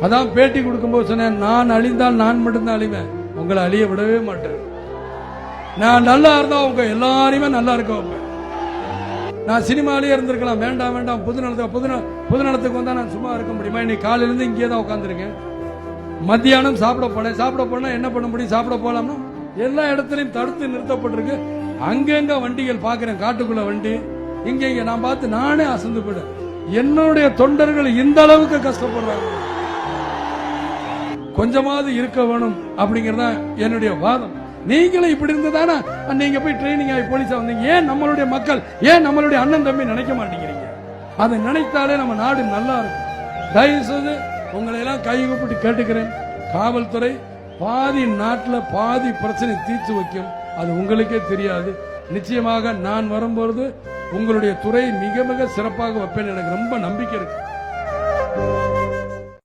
அதான் பேட்டி கொடுக்கும்போது சொன்னேன், நான் அழிந்தால் நான் மட்டும்தான் அழிவேன், உங்களை அழிய விடவே மாட்டேன். நான் நல்லா இருந்தா உங்க எல்லாரையுமே நல்லா இருக்க வைப்பேன். நான் சினிமாலேயே இருந்திருக்கலாம், வேண்டாம் வேண்டாம் பொதுநலத்துக்கு வந்தா நான் சும்மா இருக்க முடியுமா? இன்னைக்கு காலையிலிருந்து இங்கே தான் உட்காந்துருக்கேன். மத்தியானம் சாப்பிட போனா என்ன பண்ண முடியும்? சாப்பிட போலாம்னா எல்லா இடத்துலையும் தடுத்து நிறுத்தப்பட்டிருக்கு. அங்கங்க வண்டிகள் பாக்குறேன், காட்டுக்குள்ள வண்டி இங்க நான் பார்த்து நானே அசந்து போயிடுறேன். என்னுடைய தொண்டர்கள் இந்த அளவுக்கு கஷ்டப்படுறாங்க, கொஞ்சமாவது இருக்க வேணும் அப்படிங்கறத என்னுடைய வாதம். நீங்களும் இப்படி இருந்ததானா நீங்க போய் ட்ரைனிங் ஆகி போலீஸா வந்தீங்க? ஏன் நம்மளுடைய மக்கள், ஏன் நம்மளுடைய அண்ணன் தம்பி நினைக்க மாட்டேங்கிறீங்க? அதை நினைத்தாலே நம்ம நாடு நல்லா இருக்கும். தயவு செய்து உங்களை எல்லாம் கை கூப்பிட்டு கேட்டுக்கிறேன், காவல்துறை பாதி நாட்டில் பாதி பிரச்சனை தீர்த்து வைக்கும். அது உங்களுக்கே தெரியாது. நிச்சயமாக நான் வரும்போது உங்களுடைய துறை மிக மிக சிறப்பாக வைப்பேன், எனக்கு ரொம்ப நம்பிக்கை இருக்கு.